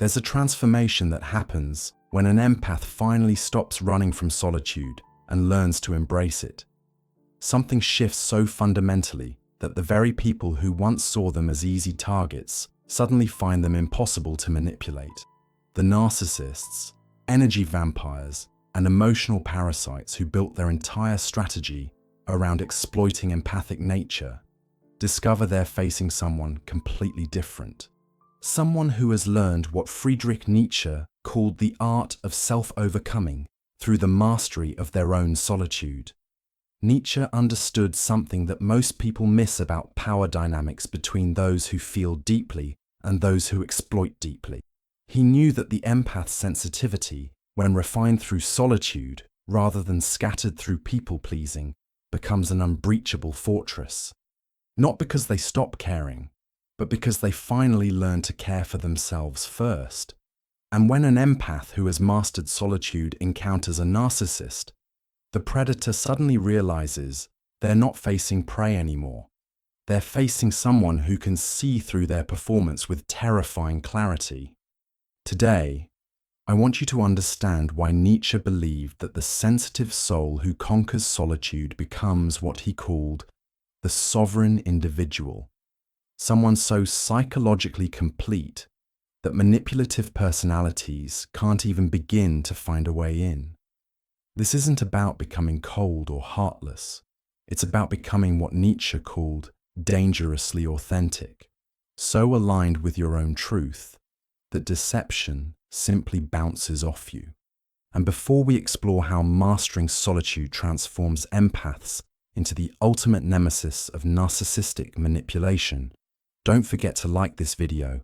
There's a transformation that happens when an empath finally stops running from solitude and learns to embrace it. Something shifts so fundamentally that the very people who once saw them as easy targets suddenly find them impossible to manipulate. The narcissists, energy vampires, and emotional parasites who built their entire strategy around exploiting empathic nature discover they're facing someone completely different. Someone who has learned what Friedrich Nietzsche called the art of self-overcoming through the mastery of their own solitude. Nietzsche understood something that most people miss about power dynamics between those who feel deeply and those who exploit deeply. He knew that the empath's sensitivity, when refined through solitude rather than scattered through people-pleasing, becomes an unbreachable fortress. Not because they stop caring, but because they finally learn to care for themselves first. And when an empath who has mastered solitude encounters a narcissist, the predator suddenly realizes they're not facing prey anymore. They're facing someone who can see through their performance with terrifying clarity. Today, I want you to understand why Nietzsche believed that the sensitive soul who conquers solitude becomes what he called the sovereign individual, someone so psychologically complete that manipulative personalities can't even begin to find a way in. This isn't about becoming cold or heartless. It's about becoming what Nietzsche called dangerously authentic, so aligned with your own truth that deception simply bounces off you. And before we explore how mastering solitude transforms empaths into the ultimate nemesis of narcissistic manipulation, don't forget to like this video,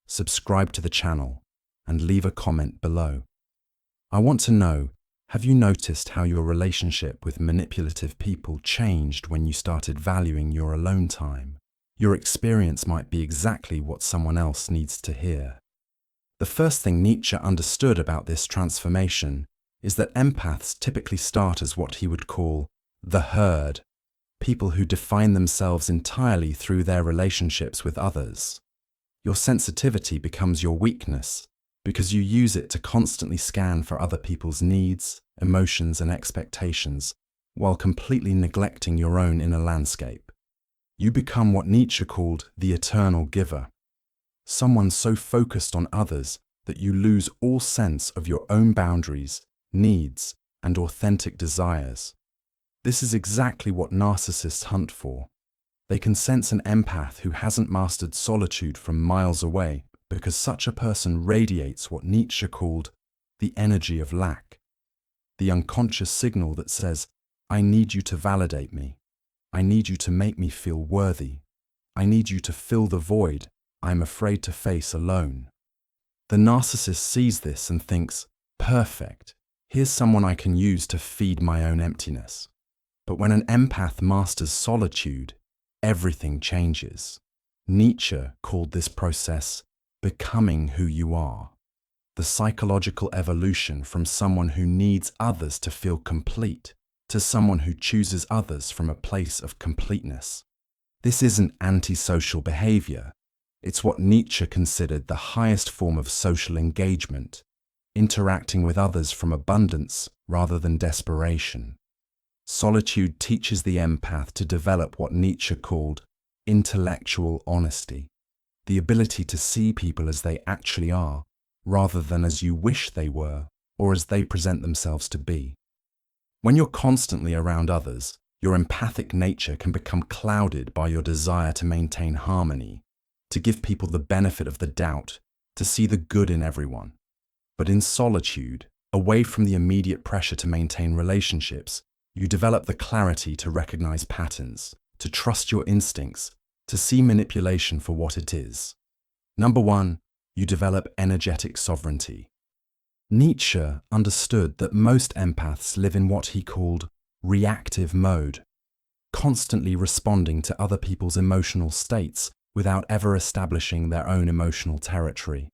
subscribe to the channel, and leave a comment below. I want to know, have you noticed how your relationship with manipulative people changed when you started valuing your alone time? Your experience might be exactly what someone else needs to hear. The first thing Nietzsche understood about this transformation is that empaths typically start as what he would call the herd, people who define themselves entirely through their relationships with others. Your sensitivity becomes your weakness because you use it to constantly scan for other people's needs, emotions, and expectations while completely neglecting your own inner landscape. You become what Nietzsche called the eternal giver, someone so focused on others that you lose all sense of your own boundaries, needs, and authentic desires. This is exactly what narcissists hunt for. They can sense an empath who hasn't mastered solitude from miles away because such a person radiates what Nietzsche called the energy of lack, the unconscious signal that says, I need you to validate me. I need you to make me feel worthy. I need you to fill the void I'm afraid to face alone. The narcissist sees this and thinks, perfect, here's someone I can use to feed my own emptiness. But when an empath masters solitude, everything changes. Nietzsche called this process becoming who you are, the psychological evolution from someone who needs others to feel complete to someone who chooses others from a place of completeness. This isn't antisocial behavior. It's what Nietzsche considered the highest form of social engagement, interacting with others from abundance rather than desperation. Solitude teaches the empath to develop what Nietzsche called intellectual honesty, the ability to see people as they actually are, rather than as you wish they were or as they present themselves to be. When you're constantly around others, your empathic nature can become clouded by your desire to maintain harmony, to give people the benefit of the doubt, to see the good in everyone. But in solitude, away from the immediate pressure to maintain relationships, you develop the clarity to recognize patterns, to trust your instincts, to see manipulation for what it is. Number one, you develop energetic sovereignty. Nietzsche understood that most empaths live in what he called reactive mode, constantly responding to other people's emotional states without ever establishing their own emotional territory.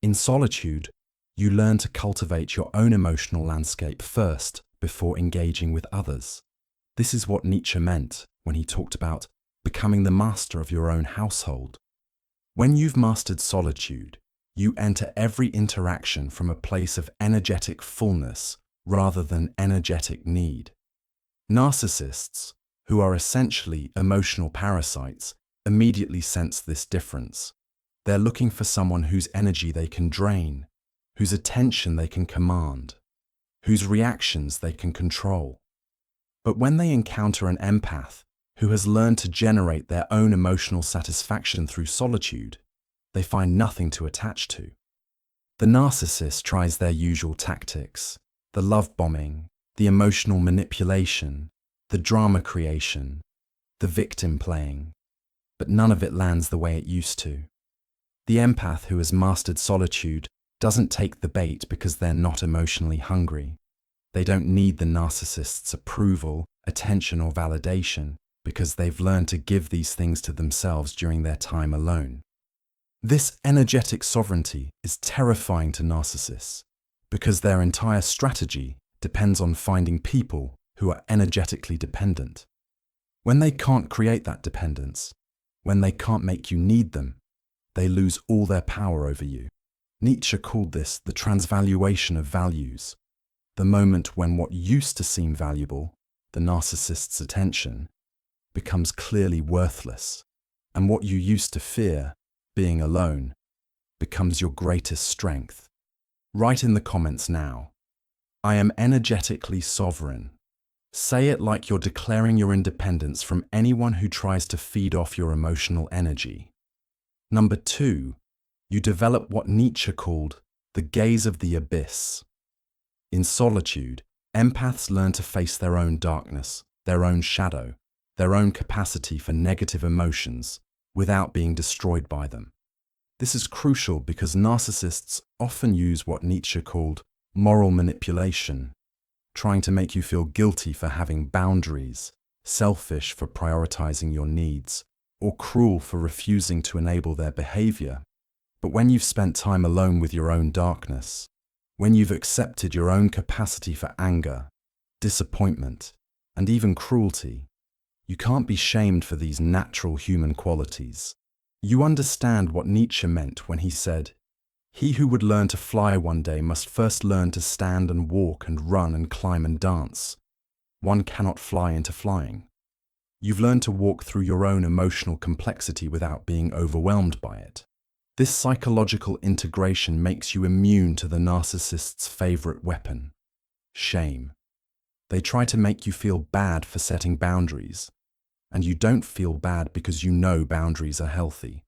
In solitude, you learn to cultivate your own emotional landscape first before engaging with others. This is what Nietzsche meant when he talked about becoming the master of your own household. When you've mastered solitude, You enter every interaction from a place of energetic fullness rather than energetic need. Narcissists, who are essentially emotional parasites, immediately sense this difference. They're looking for someone whose energy they can drain, whose attention they can command, whose reactions they can control. But when they encounter an empath who has learned to generate their own emotional satisfaction through solitude, they find nothing to attach to. The narcissist tries their usual tactics: the love bombing, the emotional manipulation, the drama creation, the victim playing, but none of it lands the way it used to. The empath who has mastered solitude doesn't take the bait because they're not emotionally hungry. They don't need the narcissist's approval, attention, or validation because they've learned to give these things to themselves during their time alone. This energetic sovereignty is terrifying to narcissists because their entire strategy depends on finding people who are energetically dependent. When they can't create that dependence, when they can't make you need them, they lose all their power over you. Nietzsche called this the transvaluation of values, the moment when what used to seem valuable, the narcissist's attention, becomes clearly worthless, and what you used to fear, being alone, becomes your greatest strength. Write in the comments now, "I am energetically sovereign." Say it like you're declaring your independence from anyone who tries to feed off your emotional energy. Number 2, you develop what Nietzsche called the gaze of the abyss. In solitude, empaths learn to face their own darkness, their own shadow, their own capacity for negative emotions without being destroyed by them. This is crucial because narcissists often use what Nietzsche called moral manipulation, trying to make you feel guilty for having boundaries, selfish for prioritizing your needs, or cruel for refusing to enable their behavior. But when you've spent time alone with your own darkness, when you've accepted your own capacity for anger, disappointment, and even cruelty, you can't be shamed for these natural human qualities. You understand what Nietzsche meant when he said, "He who would learn to fly one day must first learn to stand and walk and run and climb and dance. One cannot fly into flying." You've learned to walk through your own emotional complexity without being overwhelmed by it. This psychological integration makes you immune to the narcissist's favorite weapon: shame. They try to make you feel bad for setting boundaries, and you don't feel bad because you know boundaries are healthy.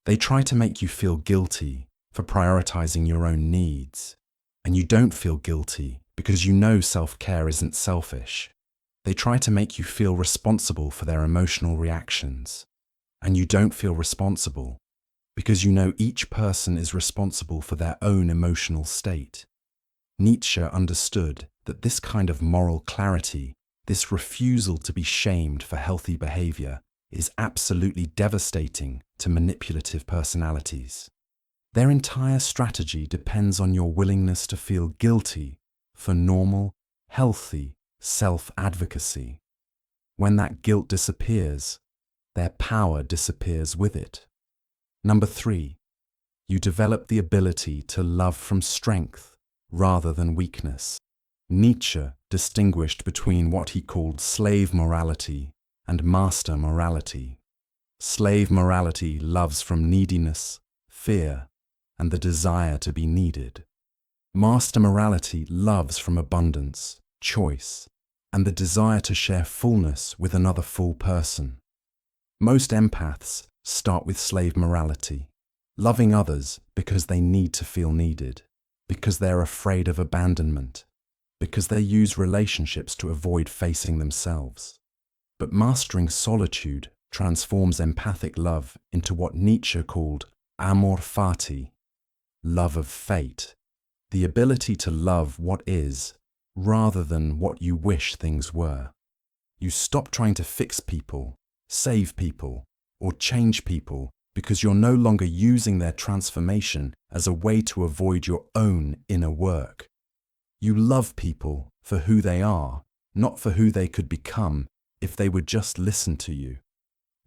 They try to make you feel guilty for prioritizing your own needs, and you don't feel guilty because you know self-care isn't selfish. They try to make you feel responsible for their emotional reactions, and you don't feel responsible because you know each person is responsible for their own emotional state. Nietzsche understood that this kind of moral clarity, this refusal to be shamed for healthy behavior, is absolutely devastating to manipulative personalities. Their entire strategy depends on your willingness to feel guilty for normal, healthy self-advocacy. When that guilt disappears, their power disappears with it. Number 3, you develop the ability to love from strength rather than weakness. Nietzsche distinguished between what he called slave morality and master morality. Slave morality loves from neediness, fear, and the desire to be needed. Master morality loves from abundance, choice, and the desire to share fullness with another full person. Most empaths start with slave morality, loving others because they need to feel needed, because they're afraid of abandonment, because they use relationships to avoid facing themselves. But mastering solitude transforms empathic love into what Nietzsche called amor fati, love of fate, the ability to love what is rather than what you wish things were. You stop trying to fix people, save people, or change people because you're no longer using their transformation as a way to avoid your own inner work. You love people for who they are, not for who they could become if they would just listen to you.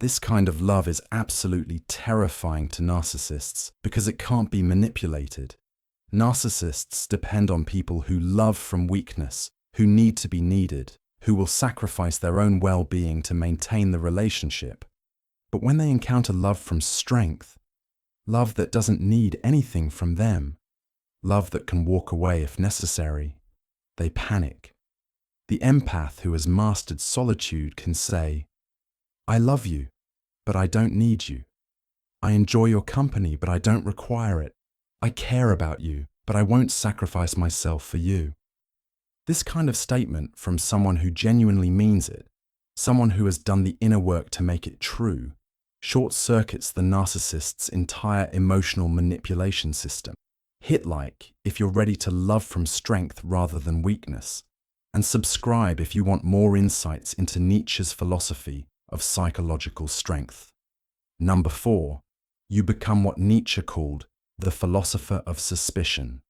This kind of love is absolutely terrifying to narcissists because it can't be manipulated. Narcissists depend on people who love from weakness, who need to be needed, who will sacrifice their own well-being to maintain the relationship. But when they encounter love from strength, love that doesn't need anything from them, love that can walk away if necessary, they panic. The empath who has mastered solitude can say, "I love you, but I don't need you. I enjoy your company, but I don't require it. I care about you, but I won't sacrifice myself for you." This kind of statement from someone who genuinely means it, someone who has done the inner work to make it true, short-circuits the narcissist's entire emotional manipulation system. Hit like if you're ready to love from strength rather than weakness, and subscribe if you want more insights into Nietzsche's philosophy of psychological strength. Number 4, you become what Nietzsche called the philosopher of suspicion.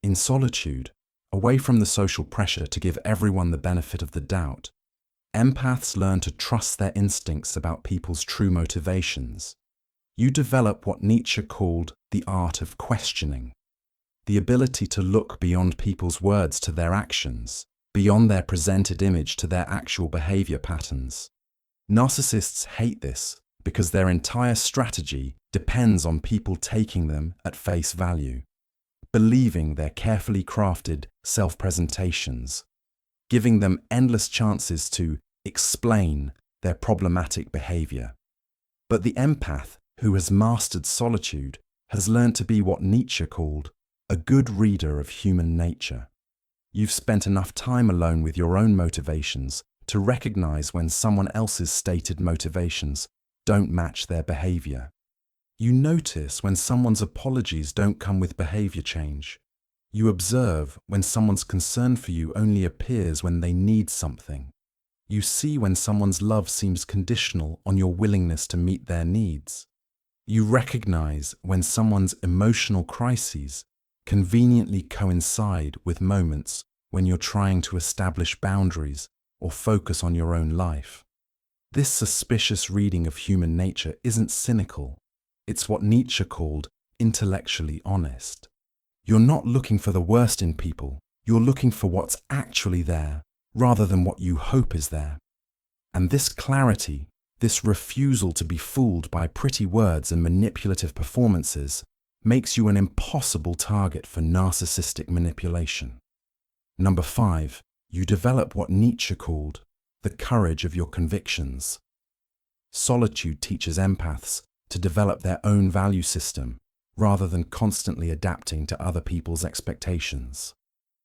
In solitude, away from the social pressure to give everyone the benefit of the doubt, empaths learn to trust their instincts about people's true motivations. You develop what Nietzsche called the art of questioning, the ability to look beyond people's words to their actions, beyond their presented image to their actual behavior patterns. Narcissists hate this because their entire strategy depends on people taking them at face value, believing their carefully crafted self-presentations, giving them endless chances to explain their problematic behavior. But the empath who has mastered solitude has learned to be what Nietzsche called a good reader of human nature. You've spent enough time alone with your own motivations to recognize when someone else's stated motivations don't match their behavior. You notice when someone's apologies don't come with behavior change. You observe when someone's concern for you only appears when they need something. You see when someone's love seems conditional on your willingness to meet their needs. You recognize when someone's emotional crises conveniently coincide with moments when you're trying to establish boundaries or focus on your own life. This suspicious reading of human nature isn't cynical. It's what Nietzsche called intellectually honest. You're not looking for the worst in people. You're looking for what's actually there, rather than what you hope is there. And this clarity, this refusal to be fooled by pretty words and manipulative performances, makes you an impossible target for narcissistic manipulation. Number 5, you develop what Nietzsche called the courage of your convictions. Solitude teaches empaths to develop their own value system, rather than constantly adapting to other people's expectations.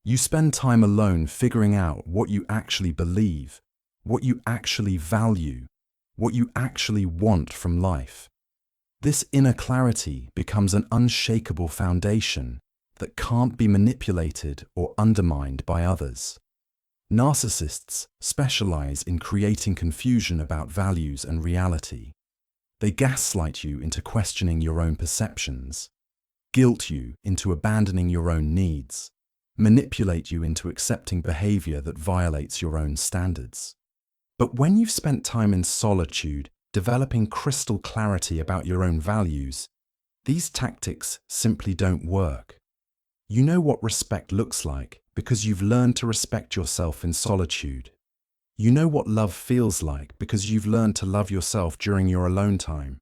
You spend time alone figuring out what you actually believe, what you actually value, what you actually want from life. This inner clarity becomes an unshakable foundation that can't be manipulated or undermined by others. Narcissists specialize in creating confusion about values and reality. They gaslight you into questioning your own perceptions, guilt you into abandoning your own needs, manipulate you into accepting behavior that violates your own standards. But when you've spent time in solitude, developing crystal clarity about your own values, these tactics simply don't work. You know what respect looks like because you've learned to respect yourself in solitude. You know what love feels like because you've learned to love yourself during your alone time.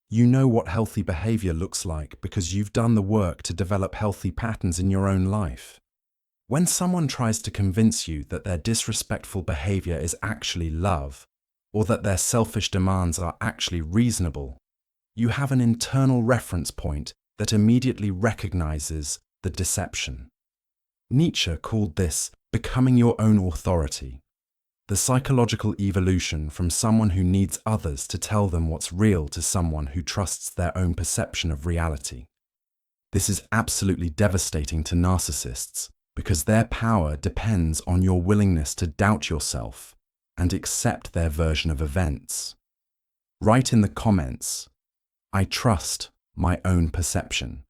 You know what healthy behavior looks like because you've done the work to develop healthy patterns in your own life. When someone tries to convince you that their disrespectful behavior is actually love, or that their selfish demands are actually reasonable, you have an internal reference point that immediately recognizes the deception. Nietzsche called this becoming your own authority, the psychological evolution from someone who needs others to tell them what's real to someone who trusts their own perception of reality. This is absolutely devastating to narcissists because their power depends on your willingness to doubt yourself and accept their version of events. Write in the comments, "I trust my own perception."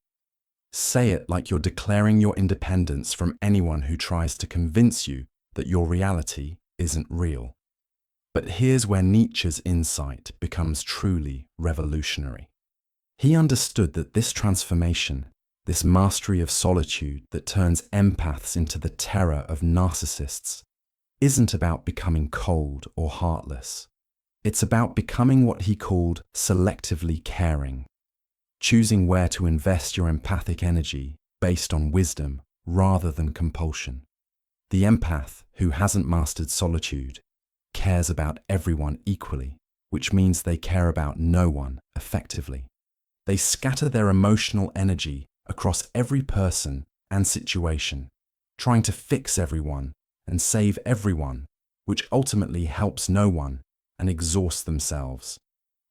Say it like you're declaring your independence from anyone who tries to convince you that your reality isn't real. But here's where Nietzsche's insight becomes truly revolutionary. He understood that this transformation, this mastery of solitude that turns empaths into the terror of narcissists, isn't about becoming cold or heartless. It's about becoming what he called selectively caring, choosing where to invest your empathic energy based on wisdom rather than compulsion. The empath who hasn't mastered solitude cares about everyone equally, which means they care about no one effectively. They scatter their emotional energy across every person and situation, trying to fix everyone and save everyone, which ultimately helps no one and exhausts themselves.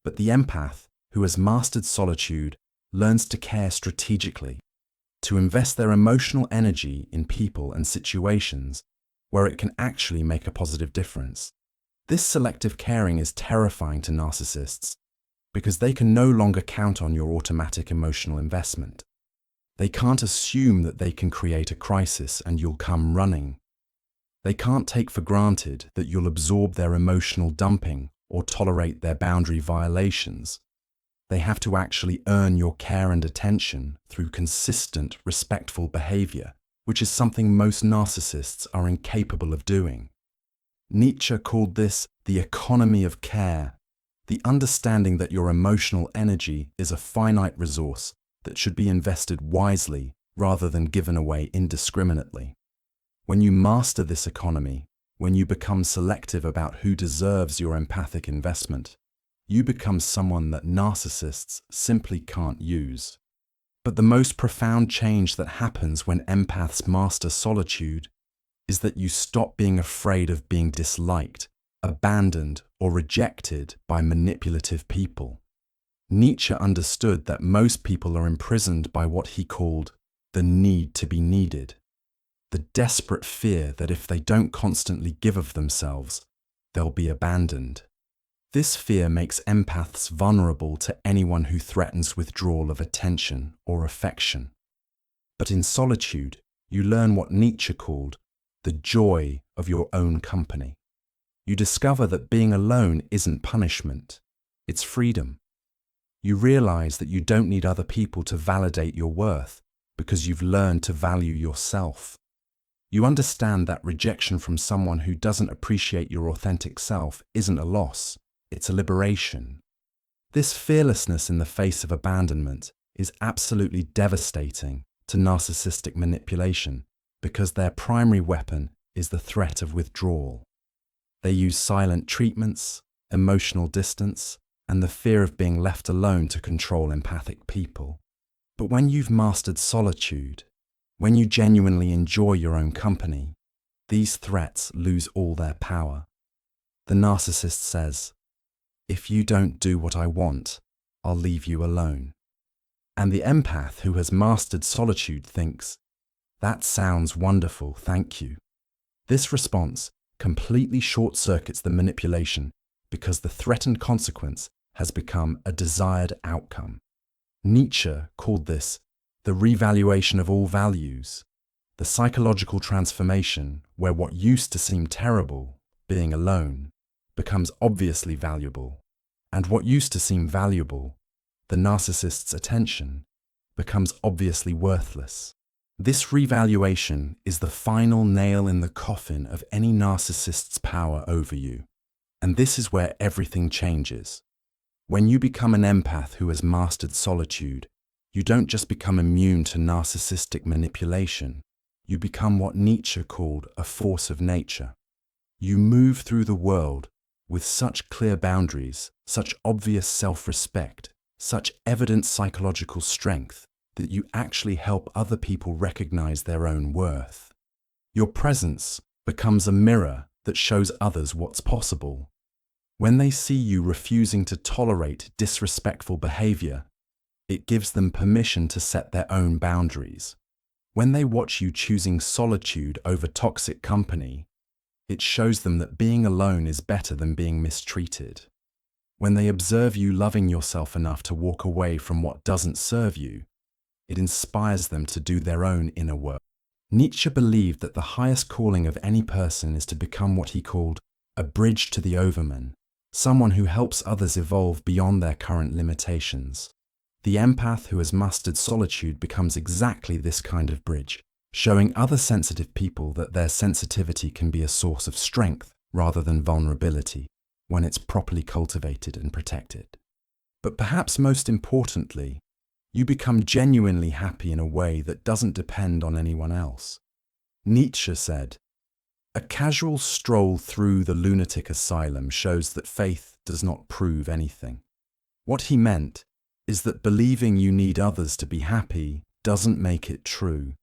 But the empath who has mastered solitude learns to care strategically, to invest their emotional energy in people and situations where it can actually make a positive difference. This selective caring is terrifying to narcissists because they can no longer count on your automatic emotional investment. They can't assume that they can create a crisis and you'll come running. They can't take for granted that you'll absorb their emotional dumping or tolerate their boundary violations. They have to actually earn your care and attention through consistent, respectful behavior, which is something most narcissists are incapable of doing. Nietzsche called this the economy of care, the understanding that your emotional energy is a finite resource that should be invested wisely rather than given away indiscriminately. When you master this economy, when you become selective about who deserves your empathic investment, you become someone that narcissists simply can't use. But the most profound change that happens when empaths master solitude is that you stop being afraid of being disliked, abandoned, or rejected by manipulative people. Nietzsche understood that most people are imprisoned by what he called the need to be needed, the desperate fear that if they don't constantly give of themselves, they'll be abandoned. This fear makes empaths vulnerable to anyone who threatens withdrawal of attention or affection. But in solitude, you learn what Nietzsche called the joy of your own company. You discover that being alone isn't punishment, it's freedom. You realize that you don't need other people to validate your worth because you've learned to value yourself. You understand that rejection from someone who doesn't appreciate your authentic self isn't a loss, it's a liberation. This fearlessness in the face of abandonment is absolutely devastating to narcissistic manipulation because their primary weapon is the threat of withdrawal. They use silent treatments, emotional distance, and the fear of being left alone to control empathic people. But when you've mastered solitude, when you genuinely enjoy your own company, these threats lose all their power. The narcissist says, "If you don't do what I want, I'll leave you alone." And the empath who has mastered solitude thinks, "That sounds wonderful, thank you." This response completely short-circuits the manipulation because the threatened consequence has become a desired outcome. Nietzsche called this the revaluation of all values, the psychological transformation where what used to seem terrible, being alone, becomes obviously valuable, and what used to seem valuable, the narcissist's attention, becomes obviously worthless. This revaluation is the final nail in the coffin of any narcissist's power over you, and this is where everything changes. When you become an empath who has mastered solitude, you don't just become immune to narcissistic manipulation, you become what Nietzsche called a force of nature. You move through the world with such clear boundaries, such obvious self-respect, such evident psychological strength that you actually help other people recognize their own worth. Your presence becomes a mirror that shows others what's possible. When they see you refusing to tolerate disrespectful behavior, it gives them permission to set their own boundaries. When they watch you choosing solitude over toxic company, it shows them that being alone is better than being mistreated. When they observe you loving yourself enough to walk away from what doesn't serve you, it inspires them to do their own inner work. Nietzsche believed that the highest calling of any person is to become what he called a bridge to the overman, someone who helps others evolve beyond their current limitations. The empath who has mastered solitude becomes exactly this kind of bridge, showing other sensitive people that their sensitivity can be a source of strength rather than vulnerability when it's properly cultivated and protected. But perhaps most importantly, you become genuinely happy in a way that doesn't depend on anyone else. Nietzsche said, "A casual stroll through the lunatic asylum shows that faith does not prove anything." What he meant is that believing you need others to be happy doesn't make it true.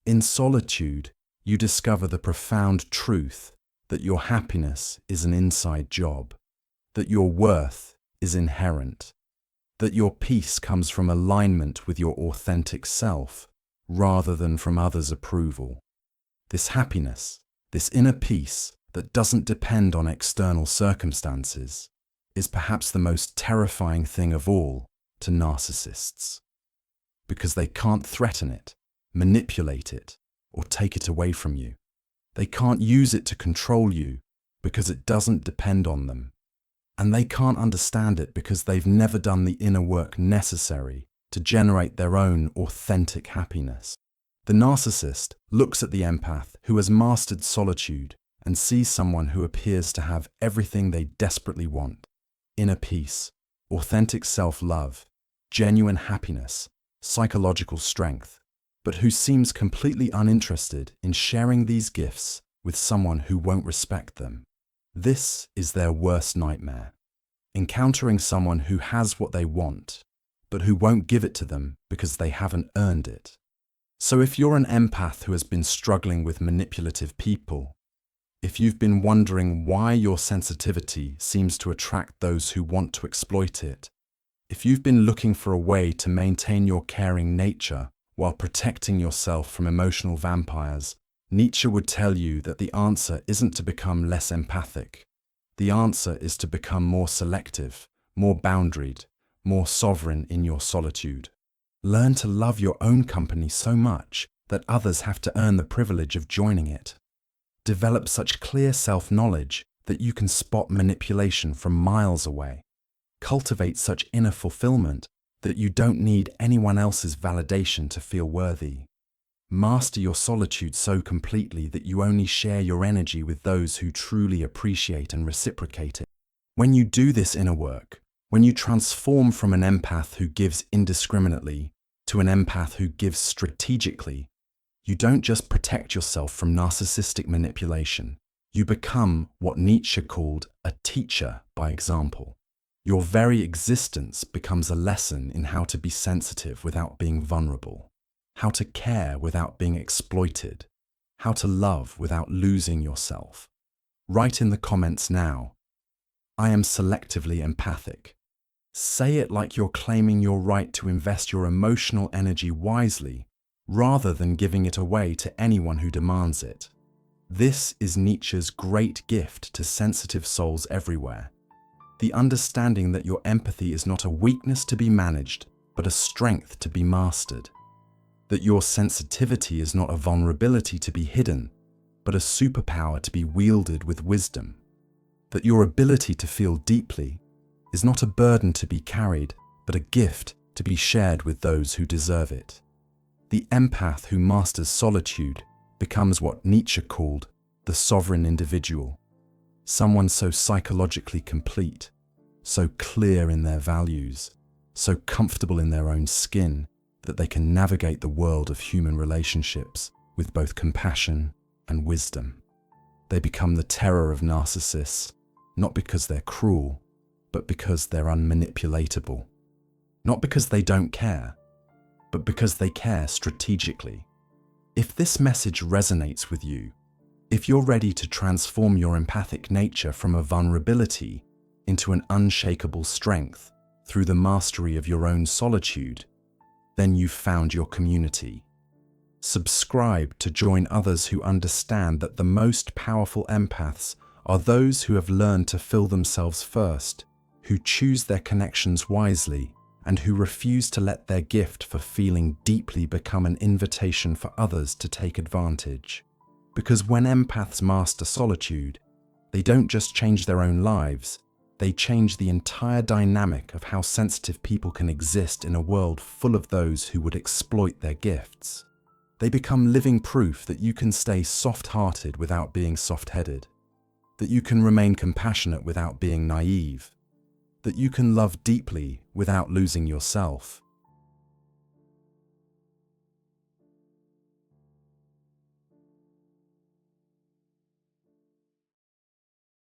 In solitude, you discover the profound truth that your happiness is an inside job, that your worth is inherent, that your peace comes from alignment with your authentic self rather than from others' approval. This happiness, this inner peace that doesn't depend on external circumstances, is perhaps the most terrifying thing of all to narcissists, because they can't threaten it, manipulate it, or take it away from you. They can't use it to control you because it doesn't depend on them. And they can't understand it because they've never done the inner work necessary to generate their own authentic happiness. The narcissist looks at the empath who has mastered solitude and sees someone who appears to have everything they desperately want: inner peace, authentic self-love, genuine happiness, psychological strength, but who seems completely uninterested in sharing these gifts with someone who won't respect them. This is their worst nightmare: encountering someone who has what they want, but who won't give it to them because they haven't earned it. So if you're an empath who has been struggling with manipulative people, if you've been wondering why your sensitivity seems to attract those who want to exploit it, if you've been looking for a way to maintain your caring nature while protecting yourself from emotional vampires, Nietzsche would tell you that the answer isn't to become less empathic. The answer is to become more selective, more boundaried, more sovereign in your solitude. Learn to love your own company so much that others have to earn the privilege of joining it. Develop such clear self-knowledge that you can spot manipulation from miles away. Cultivate such inner fulfillment that you don't need anyone else's validation to feel worthy. Master your solitude so completely that you only share your energy with those who truly appreciate and reciprocate it. When you do this inner work, when you transform from an empath who gives indiscriminately to an empath who gives strategically, you don't just protect yourself from narcissistic manipulation. You become what Nietzsche called a teacher by example. Your very existence becomes a lesson in how to be sensitive without being vulnerable, how to care without being exploited, how to love without losing yourself. Write in the comments now, "I am selectively empathic." Say it like you're claiming your right to invest your emotional energy wisely, rather than giving it away to anyone who demands it. This is Nietzsche's great gift to sensitive souls everywhere. The understanding that your empathy is not a weakness to be managed, but a strength to be mastered. That your sensitivity is not a vulnerability to be hidden, but a superpower to be wielded with wisdom. That your ability to feel deeply is not a burden to be carried, but a gift to be shared with those who deserve it. The empath who masters solitude becomes what Nietzsche called the sovereign individual. Someone so psychologically complete, so clear in their values, so comfortable in their own skin that they can navigate the world of human relationships with both compassion and wisdom. They become the terror of narcissists, not because they're cruel, but because they're unmanipulatable. Not because they don't care, but because they care strategically. If this message resonates with you, if you're ready to transform your empathic nature from a vulnerability into an unshakable strength through the mastery of your own solitude, then you've found your community. Subscribe to join others who understand that the most powerful empaths are those who have learned to fill themselves first, who choose their connections wisely, and who refuse to let their gift for feeling deeply become an invitation for others to take advantage. Because when empaths master solitude, They don't just change their own lives, they change the entire dynamic of how sensitive people can exist in a world full of those who would exploit their gifts. They become living proof that you can stay soft-hearted without being soft-headed, that you can remain compassionate without being naive, that you can love deeply without losing yourself.